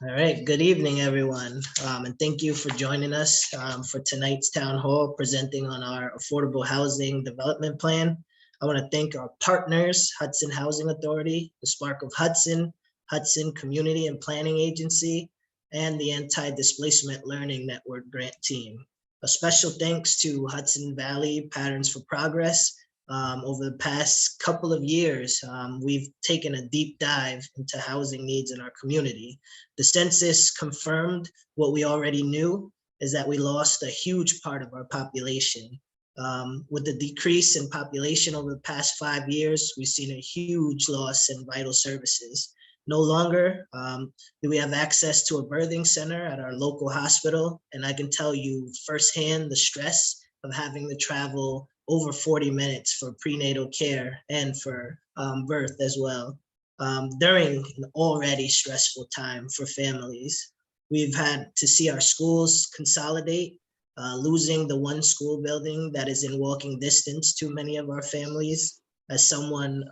All right, good evening, everyone, and thank you for joining us for tonight's town hall presenting on our affordable housing development plan. I want to thank our partners, Hudson Housing Authority, the Spark of Hudson, Hudson Community and Planning Agency, and the Anti-Displacement Learning Network grant team. A special thanks to Hudson Valley Patterns for Progress. Over the past couple of years, we've taken a deep dive into housing needs in our community. The census confirmed what we already knew, is that we lost a huge part of our population. With the decrease in population over the past 5 years, we've seen a huge loss in vital services. No longer do we have access to a birthing center at our local hospital, and I can tell you firsthand the stress of having to travel over 40 minutes for prenatal care and for birth as well. During an already stressful time for families, we've had to see our schools consolidate, losing the one school building that is in walking distance to many of our families. As someone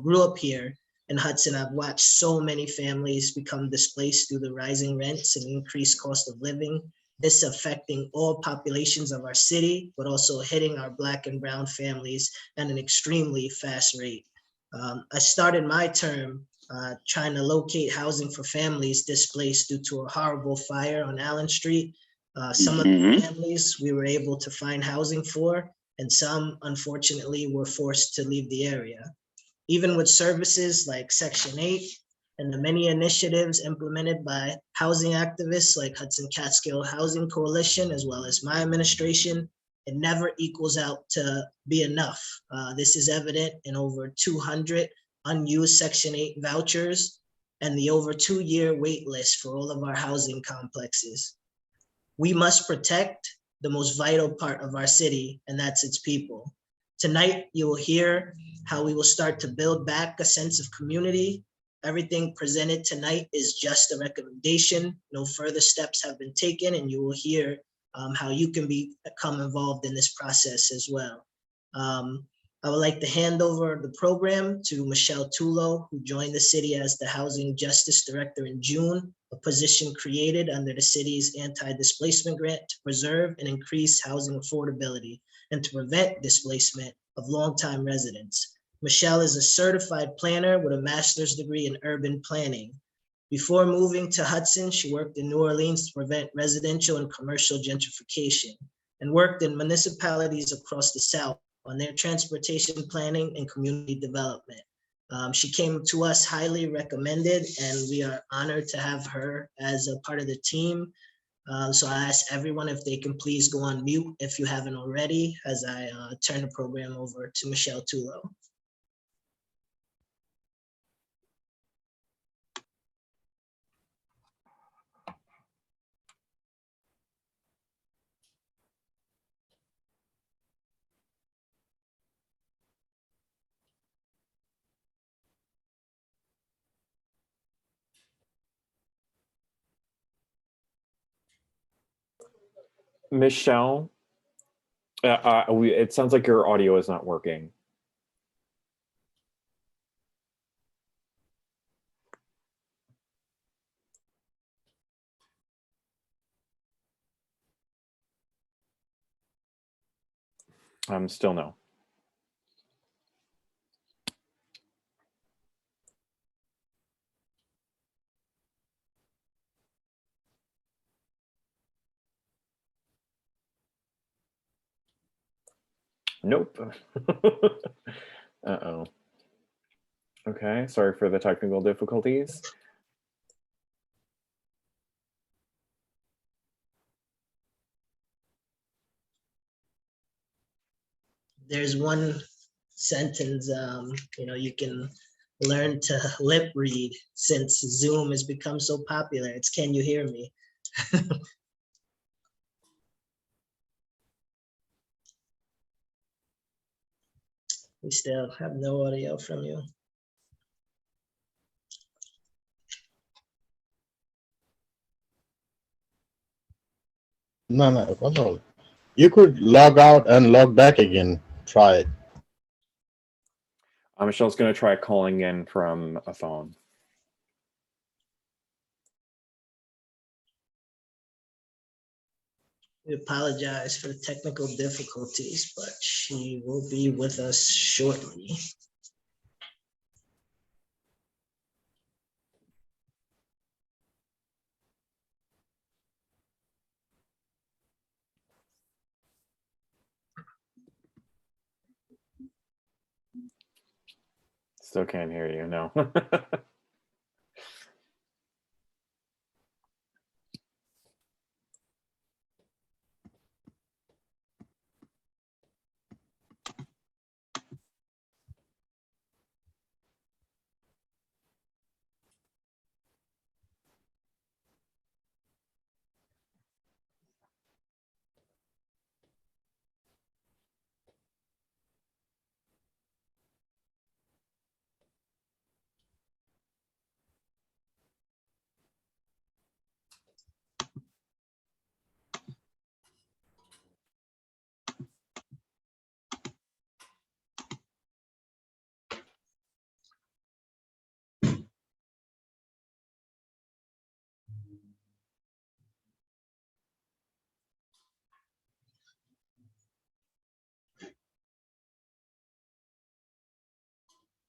grew up here in Hudson, I've watched so many families become displaced due to rising rents and increased cost of living. This affecting all populations of our city, but also hitting our Black and Brown families at an extremely fast rate. I started my term trying to locate housing for families displaced due to a horrible fire on Allen Street. Some of the families we were able to find housing for, and some unfortunately were forced to leave the area. Even with services like Section 8, and the many initiatives implemented by housing activists like Hudson Catskill Housing Coalition, as well as my administration, it never equals out to be enough. This is evident in over 200 unused Section 8 vouchers and the over 2-year wait list for all of our housing complexes. We must protect the most vital part of our city, and that's its people. Tonight, you will hear how we will start to build back a sense of community. Everything presented tonight is just a recommendation. No further steps have been taken, and you will hear how you can become involved in this process as well. I would like to hand over the program to Michelle Tullo, who joined the city as the Housing Justice Director in June, a position created under the city's anti-displacement grant to preserve and increase housing affordability and to prevent displacement of longtime residents. Michelle is a certified planner with a master's degree in urban planning. Before moving to Hudson, she worked in New Orleans to prevent residential and commercial gentrification and worked in municipalities across the South on their transportation planning and community development. She came to us highly recommended, and we are honored to have her as a part of the team. So I ask everyone if they can please go on mute if you haven't already, as I turn the program over to Michelle Tullo. Michelle, it sounds like your audio is not working. Still no. Nope. Uh-oh. Okay, sorry for the technical difficulties. There's one sentence, you can learn to lip read since Zoom has become so popular. It's, can you hear me? We still have no audio from you. No. You could log out and log back again. Try it. Michelle's going to try calling in from a phone. We apologize for the technical difficulties, but she will be with us shortly. Still can't hear you, no.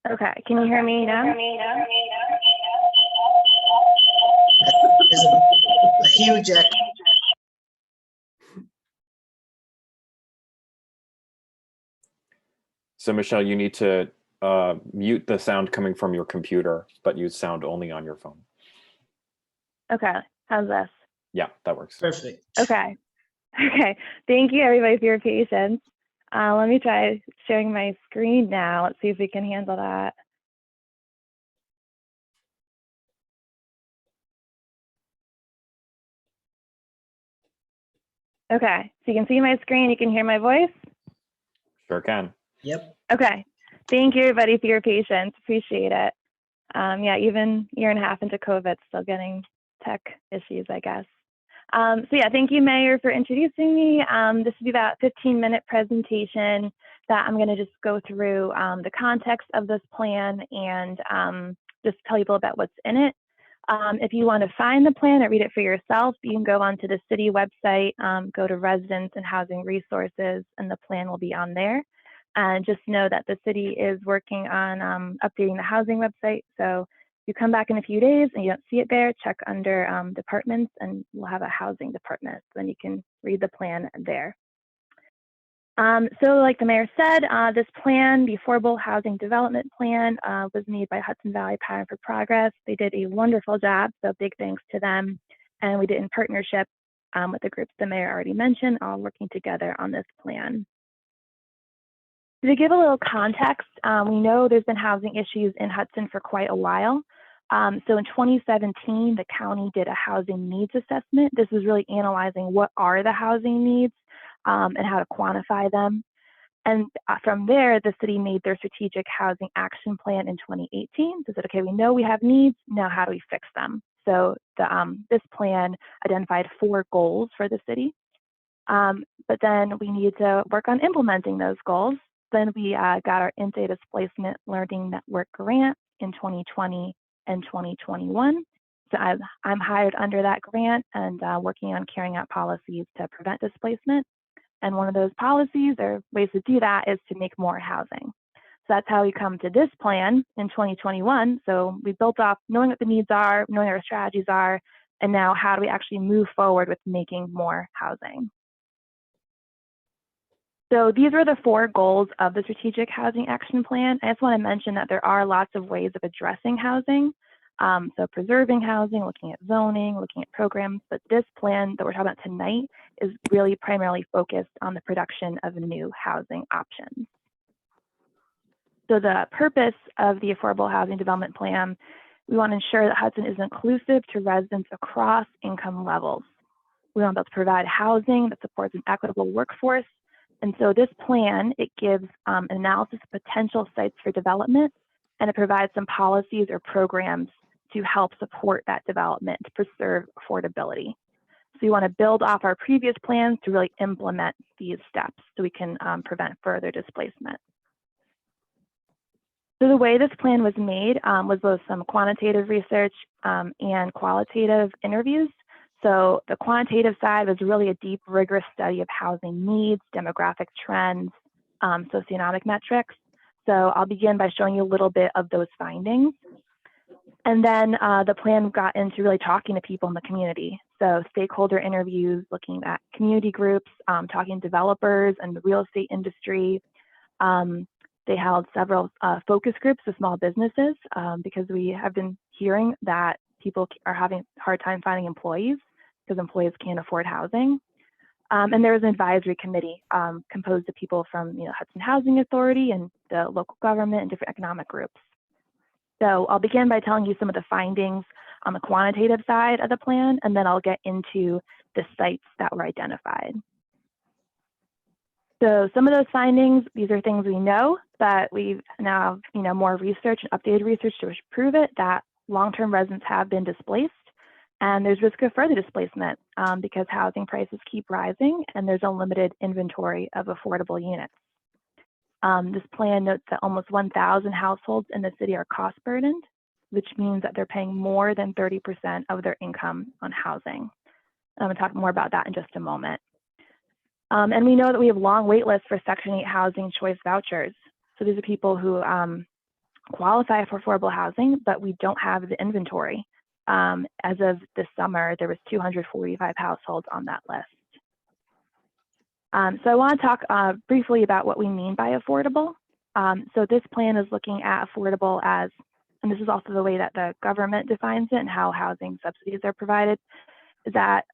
Okay, can you hear me now? There's a huge echo. So Michelle, you need to mute the sound coming from your computer, but use sound only on your phone. Okay, how's this? Yeah, that works. Perfect. Okay, okay. Thank you everybody for your patience. Let me try sharing my screen now. Let's see if we can handle that. Okay, so you can see my screen, you can hear my voice? Sure can. Yep. Okay, thank you everybody for your patience, appreciate it. Yeah, even a year and a half into COVID, still getting tech issues, I guess. So yeah, thank you, Mayor, for introducing me. This will be about a 15-minute presentation that I'm gonna just go through the context of this plan and just tell you about what's in it. If you want to find the plan or read it for yourself, you can go onto the city website, go to residents and housing resources, and the plan will be on there. And just know that the city is working on updating the housing website. So if you come back in a few days and you don't see it there, check under departments and we'll have a housing department. So then you can read the plan there. So like the mayor said, this plan, the Affordable Housing Development Plan, was made by Hudson Valley Pattern for Progress. They did a wonderful job, so big thanks to them. And we did in partnership with the groups the mayor already mentioned, all working together on this plan. To give a little context, we know there's been housing issues in Hudson for quite a while. So in 2017, the county did a housing needs assessment. This was really analyzing what are the housing needs and how to quantify them. And from there, the city made their strategic housing action plan in 2018. They said, okay, we know we have needs, now how do we fix them? So this plan identified 4 goals for the city. But then we needed to work on implementing those goals. Then we got our in-day displacement learning network grant in 2020 and 2021. So I'm hired under that grant and working on carrying out policies to prevent displacement. And one of those policies or ways to do that is to make more housing. So that's how we come to this plan in 2021. So we built off knowing what the needs are, knowing what our strategies are, and now how do we actually move forward with making more housing? So these were the 4 goals of the Strategic Housing Action Plan. I just want to mention that there are lots of ways of addressing housing. So preserving housing, looking at zoning, looking at programs, but this plan that we're talking about tonight is really primarily focused on the production of new housing options. So the purpose of the Affordable Housing Development Plan, we want to ensure that Hudson is inclusive to residents across income levels. We want to be able to provide housing that supports an equitable workforce. And so this plan, it gives an analysis of potential sites for development, and it provides some policies or programs to help support that development to preserve affordability. So we want to build off our previous plans to really implement these steps so we can prevent further displacement. So the way this plan was made was both some quantitative research and qualitative interviews. So the quantitative side was really a deep, rigorous study of housing needs, demographic trends, socioeconomic metrics. So I'll begin by showing you a little bit of those findings. And then the plan got into really talking to people in the community. So stakeholder interviews, looking at community groups, talking to developers and the real estate industry. They held several focus groups with small businesses because we have been hearing that people are having a hard time finding employees because employees can't afford housing. And there was an advisory committee composed of people from Hudson Housing Authority and the local government and different economic groups. So I'll begin by telling you some of the findings on the quantitative side of the plan, and then I'll get into the sites that were identified. So some of those findings, these are things we know, but we've now have more research and updated research to prove it, that long-term residents have been displaced, and there's risk of further displacement because housing prices keep rising and there's a limited inventory of affordable units. This plan notes that almost 1,000 households in the city are cost burdened, which means that they're paying more than 30% of their income on housing. I'm going to talk more about that in just a moment. And we know that we have long wait lists for Section 8 housing choice vouchers. So these are people who qualify for affordable housing, but we don't have the inventory. As of this summer, there was 245 households on that list. So I want to talk briefly about what we mean by affordable. So this plan is looking at affordable as, and this is also the way that the government defines it and how housing subsidies are provided, is that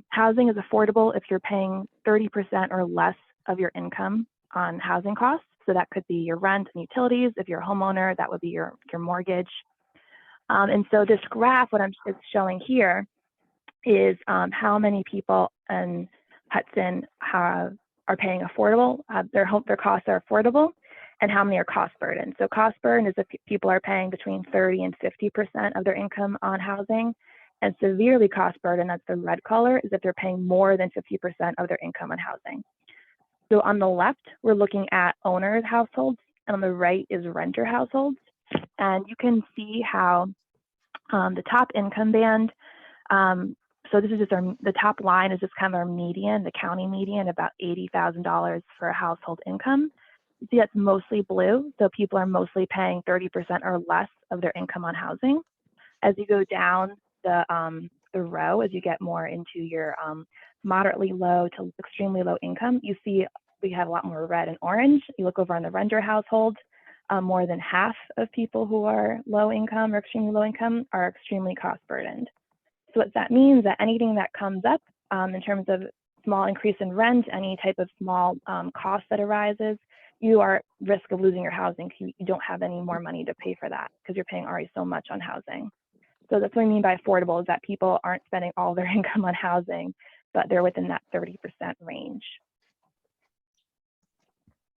housing is affordable if you're paying 30% or less of your income on housing costs. So that could be your rent and utilities. If you're a homeowner, that would be your mortgage. And so this graph, what I'm showing here is how many people in Hudson are paying affordable, their costs are affordable, and how many are cost burdened. So cost burden is if people are paying between 30 and 50% of their income on housing, and severely cost burdened, that's the red color, is if they're paying more than 50% of their income on housing. So on the left, we're looking at owner households, and on the right is renter households. And you can see how the top income band, so this is just the top line is just kind of our median, the county median, about $80,000 for a household income. You see that's mostly blue, so people are mostly paying 30% or less of their income on housing. As you go down the row, as you get more into your moderately low to extremely low income, you see we have a lot more red and orange. You look over on the renter household, more than half of people who are low income or extremely low income are extremely cost burdened. So what that means that anything that comes up in terms of small increase in rent, any type of small cost that arises, you are at risk of losing your housing because you don't have any more money to pay for that because you're paying already so much on housing. So that's what I mean by affordable, is that people aren't spending all their income on housing, but they're within that 30% range.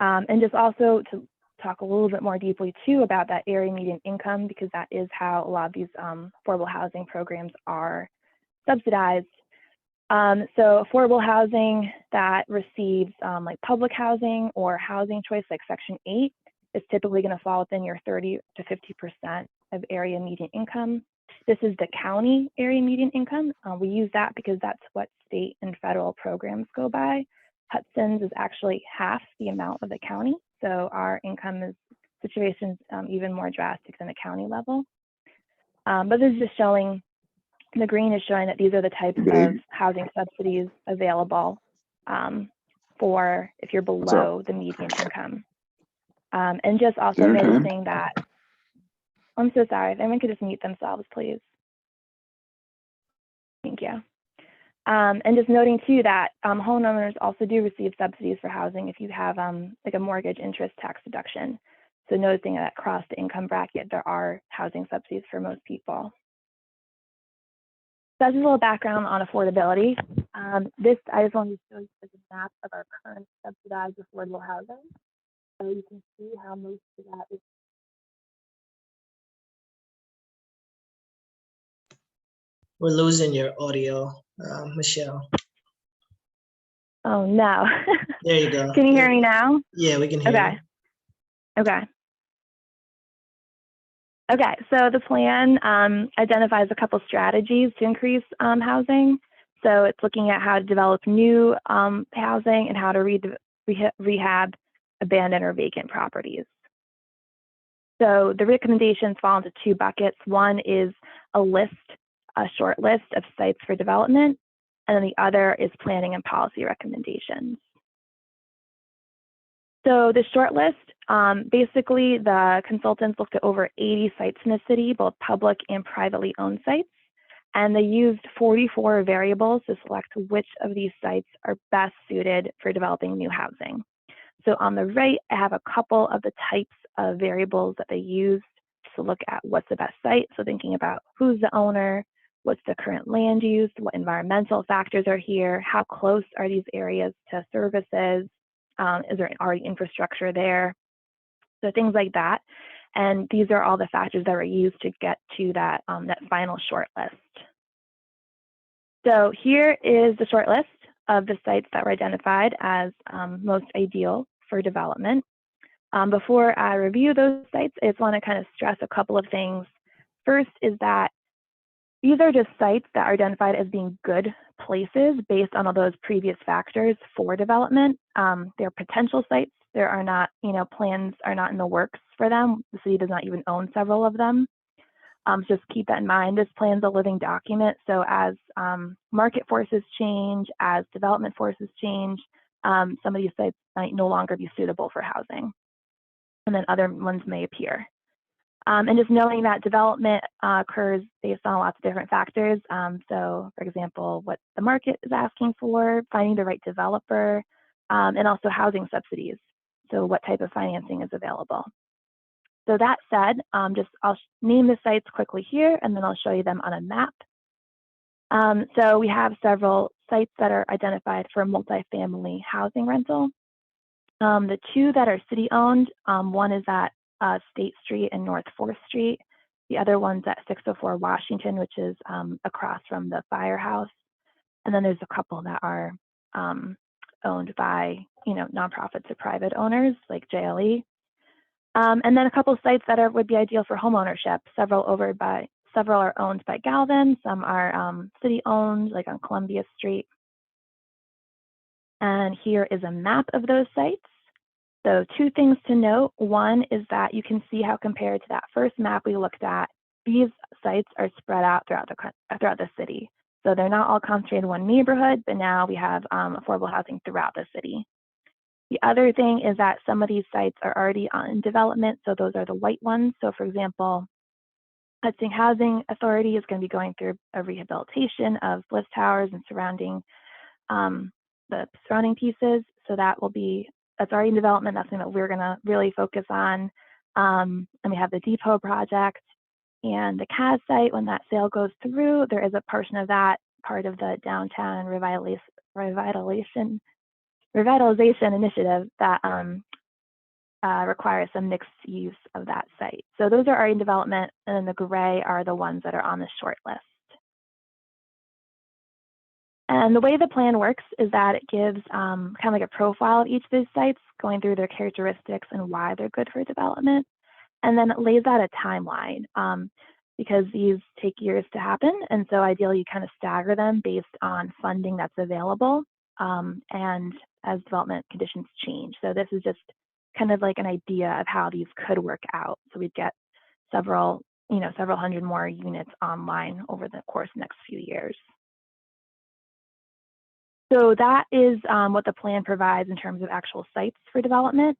And just also to talk a little bit more deeply too about that area median income, because that is how a lot of these affordable housing programs are subsidized. So affordable housing that receives like public housing or housing choice like Section 8 is typically going to fall within your 30 to 50% of area median income. This is the county area median income. We use that because that's what state and federal programs go by. Hudson's is actually half the amount of the county. So our income situation is even more drastic than the county level. But this is just showing, the green is showing that these are the types of housing subsidies available for if you're below the median income. And just also noticing that, I'm so sorry, if anyone could just mute themselves, please. Thank you. And just noting too that homeowners also do receive subsidies for housing if you have like a mortgage interest tax deduction. So noticing that across the income bracket, there are housing subsidies for most people. So that's a little background on affordability. This, I just wanted to show you as a map of our current subsidized affordable housing. So you can see how most of that is. We're losing your audio, Michelle. Oh no. There you go. Can you hear me now? Yeah, we can hear you. Okay. Okay, so the plan identifies a couple strategies to increase housing. So it's looking at how to develop new housing and how to rehab abandoned or vacant properties. So the recommendations fall into two buckets. One is a short list of sites for development, and then the other is planning and policy recommendations. So the short list, basically the consultants looked at over 80 sites in the city, both public and privately owned sites, and they used 44 variables to select which of these sites are best suited for developing new housing. So on the right, I have a couple of the types of variables that they used to look at what's the best site. So thinking about who's the owner, what's the current land use, what environmental factors are here, how close are these areas to services, is there already infrastructure there? So things like that. And these are all the factors that were used to get to that, that final short list. So here is the short list of the sites that were identified as most ideal for development. Before I review those sites, I just want to kind of stress a couple of things. First is that these are just sites that are identified as being good places based on all those previous factors for development. They're potential sites. There are not, plans are not in the works for them. The city does not even own several of them. Just keep that in mind. This plan is a living document. So as market forces change, as development forces change, some of these sites might no longer be suitable for housing, and then other ones may appear. And just knowing that development occurs based on lots of different factors. So for example, what the market is asking for, finding the right developer, and also housing subsidies. So what type of financing is available. So that said, I'll name the sites quickly here, and then I'll show you them on a map. So we have several sites that are identified for multifamily housing rental. The two that are city-owned, one is at State Street and North 4th Street. The other one's at 604 Washington, which is across from the firehouse. And then there's a couple that are owned by, nonprofits or private owners like JLE. And then a couple of sites that would be ideal for home ownership. Several are owned by Galvin. Some are city-owned, like on Columbia Street. And here is a map of those sites. So two things to note. One is that you can see how compared to that first map we looked at, these sites are spread out throughout the city. So they're not all concentrated in one neighborhood, but now we have affordable housing throughout the city. The other thing is that some of these sites are already in development, so those are the white ones. So for example, Hudson Housing Authority is going to be going through a rehabilitation of bliss towers and the surrounding pieces. So that's already in development. That's something that we're going to really focus on. And we have the Depot project and the CAS site. When that sale goes through, there is a portion of that part of the downtown revitalization initiative that requires some mixed use of that site. So those are already in development, and then the gray are the ones that are on the short list. And the way the plan works is that it gives kind of like a profile of each of these sites, going through their characteristics and why they're good for development. And then it lays out a timeline because these take years to happen. And so ideally you kind of stagger them based on funding that's available and as development conditions change. So this is just kind of like an idea of how these could work out. So we'd get several hundred more units online over the course of the next few years. So that is what the plan provides in terms of actual sites for development.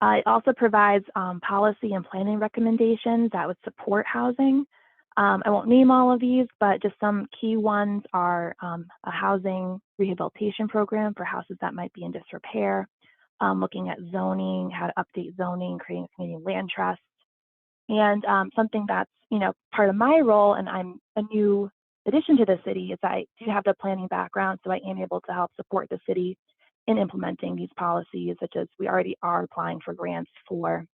It also provides policy and planning recommendations that would support housing. I won't name all of these, but just some key ones are a housing rehabilitation program for houses that might be in disrepair, looking at zoning, how to update zoning, creating a community land trust. And something that's part of my role, and I'm a new addition to the city, is I do have the planning background, so I am able to help support the city in implementing these policies, such as we already are applying for grants for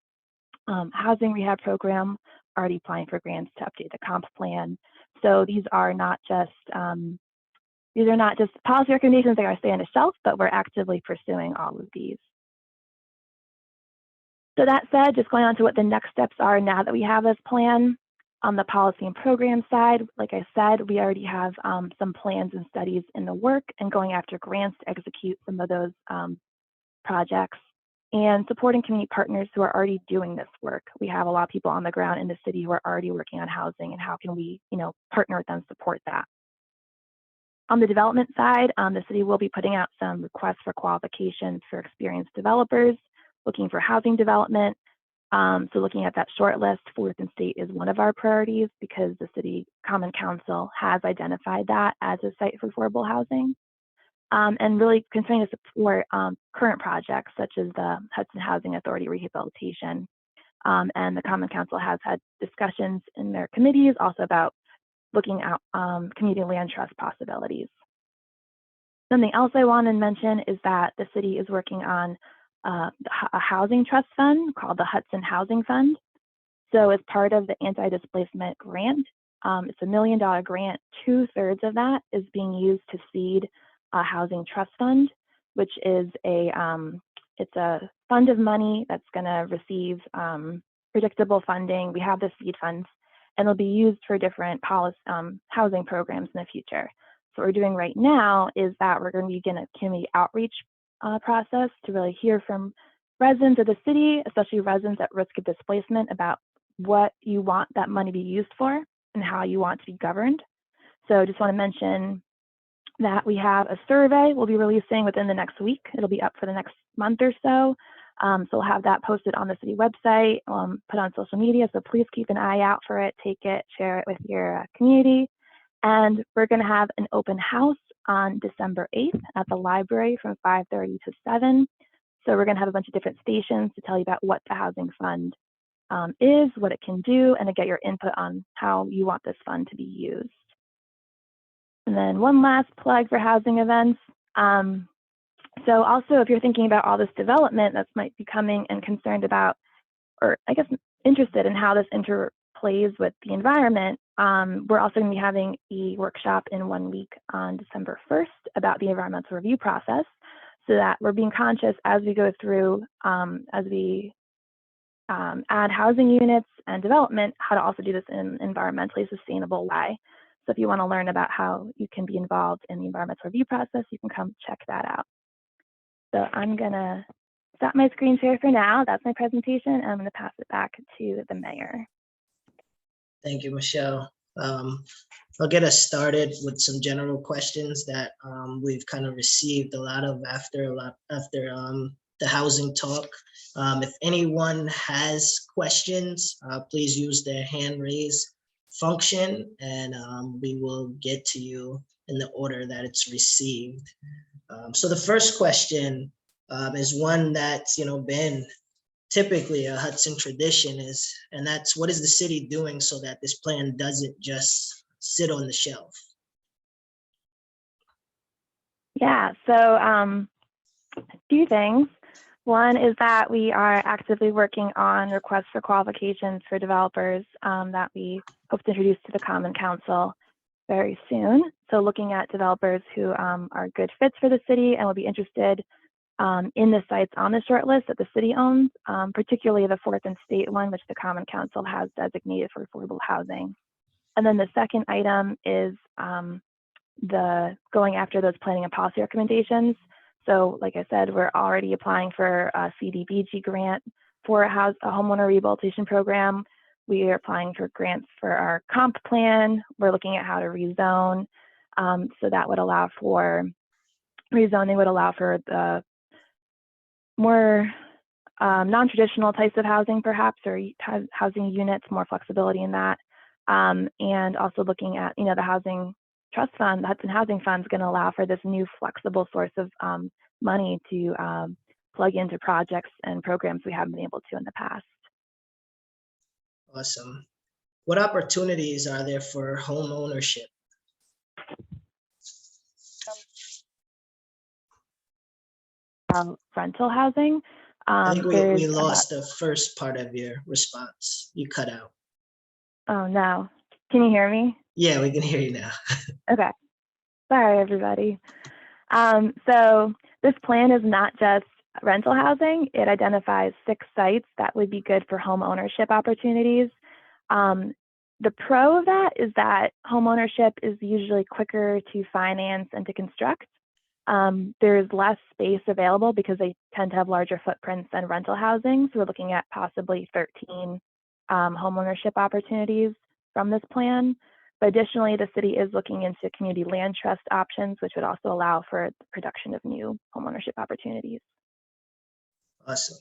housing rehab program, already applying for grants to update the comp plan. So these are not just policy recommendations that are stay on the shelf, but we're actively pursuing all of these. So that said, just going on to what the next steps are now that we have this plan. On the policy and program side, like I said, we already have some plans and studies in the work and going after grants to execute some of those projects and supporting community partners who are already doing this work. We have a lot of people on the ground in the city who are already working on housing, and how can we, partner with them, support that. On the development side, the city will be putting out some requests for qualifications for experienced developers looking for housing development. So looking at that short list, Fourth and State is one of our priorities because the City Common Council has identified that as a site for affordable housing. And really continuing to support current projects such as the Hudson Housing Authority rehabilitation. And the Common Council has had discussions in their committees also about looking at community land trust possibilities. Something else I want to mention is that the city is working on a housing trust fund called the Hudson Housing Fund. So as part of the anti-displacement grant, it's $1 million grant. 2/3 of that is being used to seed a housing trust fund, which is it's a fund of money that's going to receive predictable funding. We have the seed funds, and it'll be used for different policy, housing programs in the future. So what we're doing right now is that we're going to begin a community outreach process to really hear from residents of the city, especially residents at risk of displacement, about what you want that money to be used for and how you want to be governed. So I just want to mention that we have a survey we'll be releasing within the next week. It'll be up for the next month or so. So we'll have that posted on the city website, put on social media. So please keep an eye out for it, take it, share it with your community. And we're going to have an open house on December 8th at the library from 5:30 to 7. So we're going to have a bunch of different stations to tell you about what the housing fund is, what it can do, and to get your input on how you want this fund to be used. And then one last plug for housing events. So also, if you're thinking about all this development that might be coming and concerned about, or I guess interested in how this interplays with the environment, we're also going to be having a workshop in 1 week on December 1st about the environmental review process, so that we're being conscious as we go through, as we add housing units and development, how to also do this in an environmentally sustainable way. So if you want to learn about how you can be involved in the environmental review process, you can come check that out. So I'm going to stop my screen share for now. That's my presentation, and I'm going to pass it back to the mayor. Thank you, Michelle. I'll get us started with some general questions that we've kind of received a lot of after the housing talk. If anyone has questions, please use the hand raise function, and we will get to you in the order that it's received. So the first question is one that's been typically a Hudson tradition, and that's, what is the city doing so that this plan doesn't just sit on the shelf? Yeah, so a few things. One is that we are actively working on requests for qualifications for developers that we hope to introduce to the Common Council very soon. So looking at developers who are good fits for the city and will be interested in the sites on the short list that the city owns, particularly the Fourth and State one, which the Common Council has designated for affordable housing. And then the second item is the going after those planning and policy recommendations. So like I said, we're already applying for a CDBG grant for a homeowner rehabilitation program. We are applying for grants for our comp plan. We're looking at how to rezone. So that would allow for, rezoning would allow for the more non-traditional types of housing perhaps, or housing units, more flexibility in that. And also looking at, the housing trust fund, the Hudson Housing Fund is going to allow for this new flexible source of money to plug into projects and programs we haven't been able to in the past. Awesome. What opportunities are there for home ownership? Rental housing. I think we lost the first part of your response. You cut out. Oh no. Can you hear me? Yeah, we can hear you now. Okay. Sorry, everybody. So this plan is not just rental housing. It identifies 6 sites that would be good for home ownership opportunities. The pro of that is that home ownership is usually quicker to finance and to construct. There's less space available because they tend to have larger footprints than rental housing. So we're looking at possibly 13 home ownership opportunities from this plan. But additionally, the city is looking into community land trust options, which would also allow for the production of new home ownership opportunities. Awesome.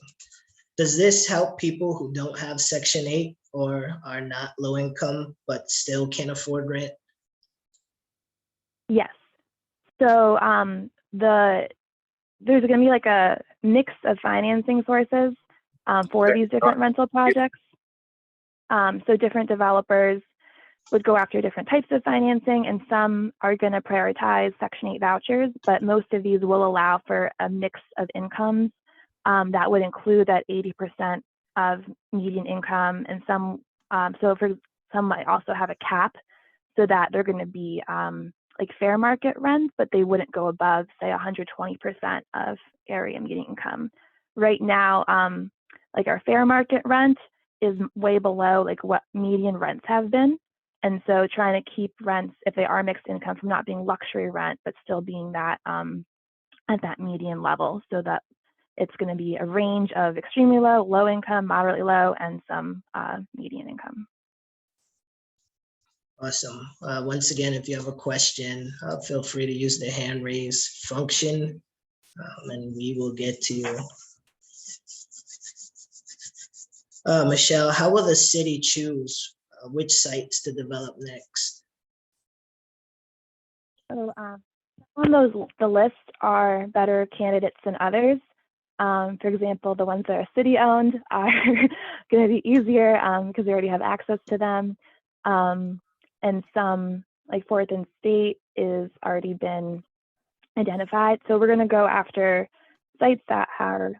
Does this help people who don't have Section 8 or are not low income but still can't afford rent? Yes. So there's going to be like a mix of financing sources for these different rental projects. So different developers would go after different types of financing, and some are going to prioritize Section 8 vouchers, but most of these will allow for a mix of incomes that would include that 80% of median income, and some, so for some might also have a cap so that they're going to be like fair market rent, but they wouldn't go above, say, 120% of area median income. Right now, like our fair market rent is way below like what median rents have been. And so trying to keep rents, if they are mixed income, from not being luxury rent, but still being that at that median level, so that it's going to be a range of extremely low, low income, moderately low, and some median income. Awesome. Once again, if you have a question, feel free to use the hand raise function, and we will get to you. Michelle, how will the city choose which sites to develop next? So on the list are better candidates than others. For example, the ones that are city owned are going to be easier because we already have access to them. And some, like 4th and State, is already been identified. So we're going to go after sites that are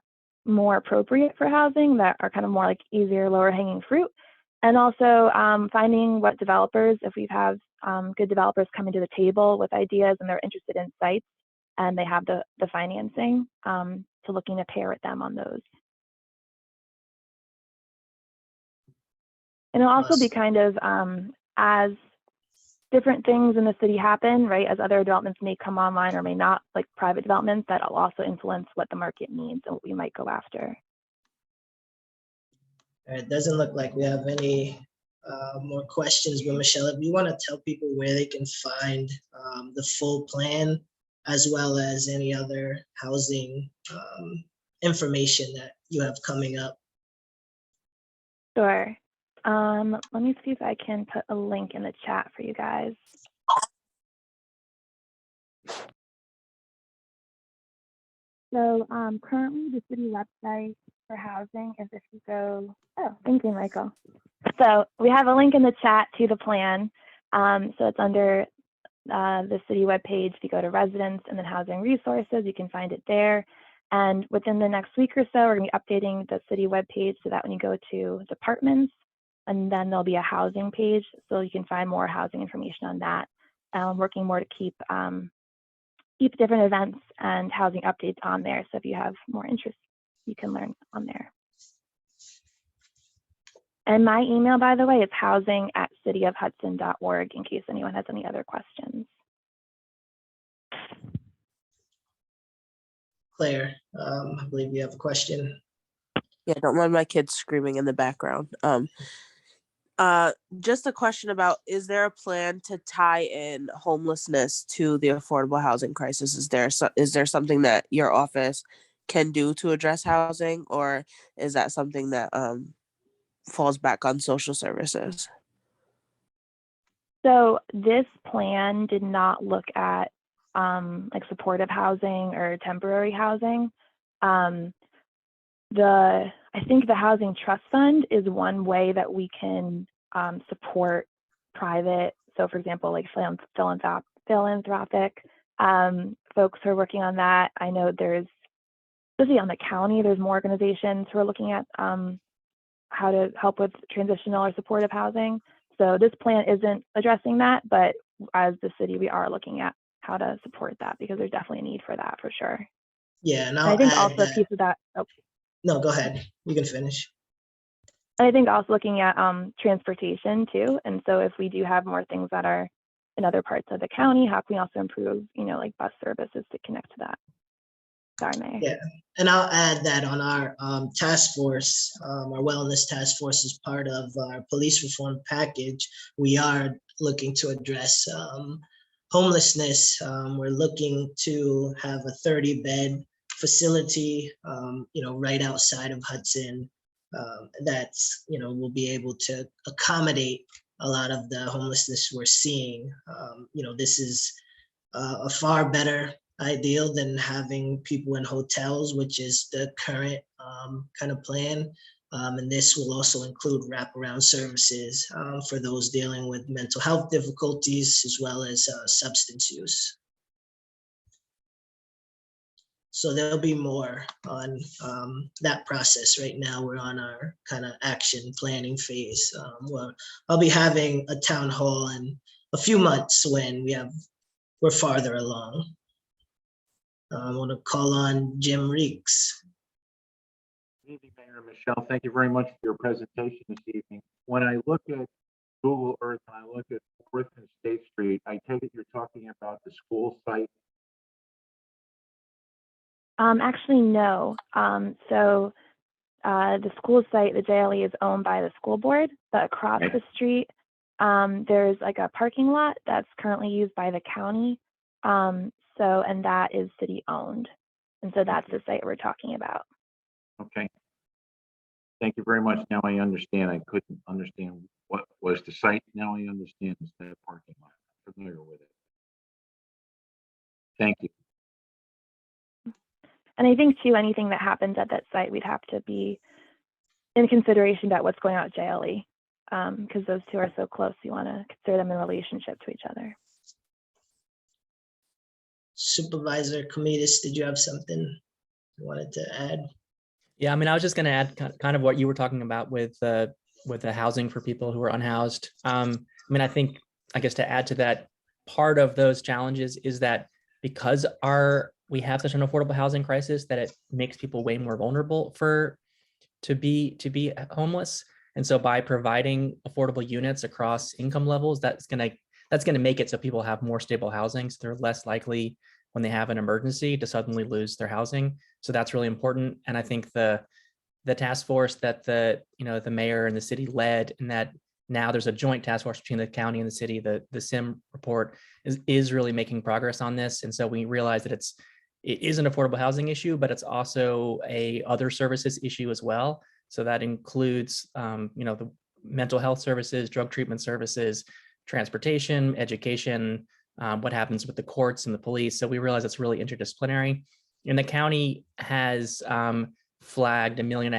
more appropriate for housing, that are kind of more like easier, lower hanging fruit. And also finding what developers, if we have good developers coming to the table with ideas and they're interested in sites and they have the financing, to looking to pair with them on those. And it'll also be kind of as different things in the city happen, right? As other developments may come online or may not, like private developments, that will also influence what the market needs and what we might go after. It doesn't look like we have any more questions, but Michelle, if you want to tell people where they can find the full plan, as well as any other housing information that you have coming up. Sure. Let me see if I can put a link in the chat for you guys. So currently the city website for housing is, if you go, oh, thank you, Michael. So we have a link in the chat to the plan. So it's under the city webpage. If you go to residents and then housing resources, you can find it there. And within the next week or so, we're going to be updating the city webpage so that when you go to departments, and then there'll be a housing page, so you can find more housing information on that. Working more to keep different events and housing updates on there. So if you have more interest, you can learn on there. And my email, by the way, is housing@cityofhudson.org in case anyone has any other questions. Claire, I believe you have a question. Yeah, don't mind my kids screaming in the background. Just a question about, is there a plan to tie in homelessness to the affordable housing crisis? Is there something that your office can do to address housing, or is that something that falls back on social services? So this plan did not look at like supportive housing or temporary housing. I think the Housing Trust Fund is one way that we can support private. So for example, like philanthropic folks who are working on that. I know there's, especially on the county, there's more organizations who are looking at how to help with transitional or supportive housing. So this plan isn't addressing that, but as the city, we are looking at how to support that because there's definitely a need for that for sure. Yeah, and I I'll think add also a that. piece of that. Oh, No, go ahead. You can finish. I think also looking at transportation too. And so if we do have more things that are in other parts of the county, how can we also improve, like bus services to connect to that? Sorry, Mayor. Yeah, and I'll add that on our task force, our wellness task force, is part of our police reform package. We are looking to address homelessness. We're looking to have a 30-bed facility, right outside of Hudson. That's, will be able to accommodate a lot of the homelessness we're seeing. This is a far better ideal than having people in hotels, which is the current kind of plan. And this will also include wraparound services for those dealing with mental health difficulties as well as substance use. So there'll be more on that process. Right now, we're on our kind of action planning phase. I'll be having a town hall in a few months when we're farther along. I want to call on Jim Reeks. Good evening, Mayor and Michelle. Thank you very much for your presentation this evening. When I look at Google Earth and I look at 4th and State Street, I take it you're talking about the school site. Actually, no. So the school site, the JLE, is owned by the school board, but across Okay. the street, there's like a parking lot that's currently used by the county. And that is city owned. And so that's the site we're talking about. Okay. Thank you very much. Now I understand. I couldn't understand what was the site. Now I understand it's that parking lot. I'm familiar with it. Thank you. And I think too, anything that happens at that site, we'd have to be in consideration about what's going on at JLE, because those two are so close. You want to consider them in relationship to each other. Supervisor Komitas, did you have something you wanted to add? Yeah, I mean, I was just going to add kind of what you were talking about with the housing for people who are unhoused. I mean, I guess to add to that, part of those challenges is that because we have such an affordable housing crisis, that it makes people way more vulnerable to be homeless. And so by providing affordable units across income levels, that's gonna make it so people have more stable housing. So they're less likely when they have an emergency to suddenly lose their housing. So that's really important. And I think the task force that the mayor and the city led, and that now there's a joint task force between the county and the city, the SIM report is really making progress on this. And so we realize that it is an affordable housing issue, but it's also a other services issue as well. So that includes, the mental health services, drug treatment services, transportation, education, what happens with the courts and the police. So we realize it's really interdisciplinary. And the county has flagged $1.5 million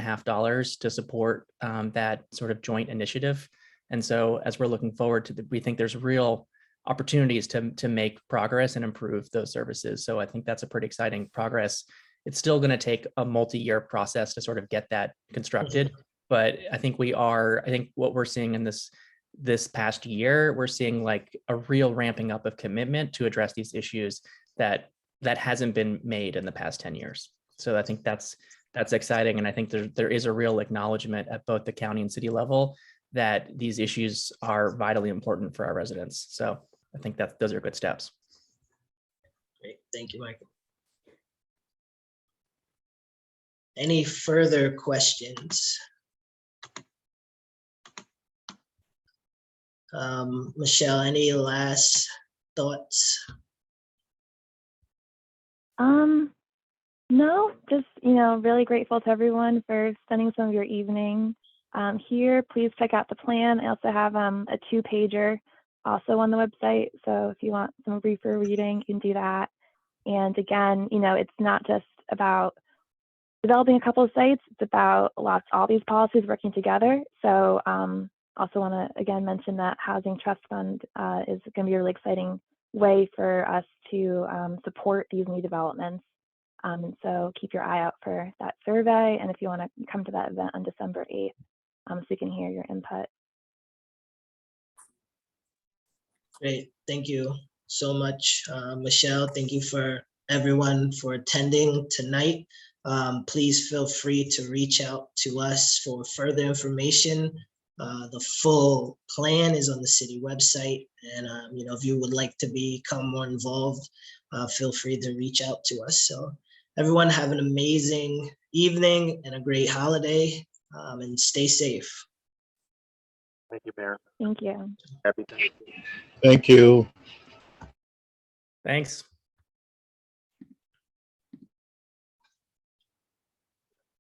to support that sort of joint initiative. And so as we're looking forward to we think there's real opportunities to make progress and improve those services. So I think that's a pretty exciting progress. It's still going to take a multi-year process to sort of get that constructed. But I think what we're seeing in this past year, we're seeing like a real ramping up of commitment to address these issues that hasn't been made in the past 10 years. So I think that's exciting. And I think there is a real acknowledgement at both the county and city level that these issues are vitally important for our residents. So I think those are good steps. Great, thank you, Michael. Any further questions? Michelle, any last thoughts? No, just, really grateful to everyone for spending some of your evening here. Please check out the plan. I also have a 2-pager also on the website. So if you want some briefer reading, you can do that. And again, it's not just about developing a couple of sites, it's about all these policies working together. So also want to again mention that Housing Trust Fund is going to be a really exciting way for us to support these new developments. And so keep your eye out for that survey. And if you want to come to that event on December 8th, so you can hear your input. Great, thank you so much, Michelle. Thank you for everyone for attending tonight. Please feel free to reach out to us for further information. The full plan is on the city website, and if you would like to become more involved, feel free to reach out to us. So everyone have an amazing evening and a great holiday, and stay safe. Thank you, Mayor. Thank you. Happy Thanksgiving. Thank you. Thanks.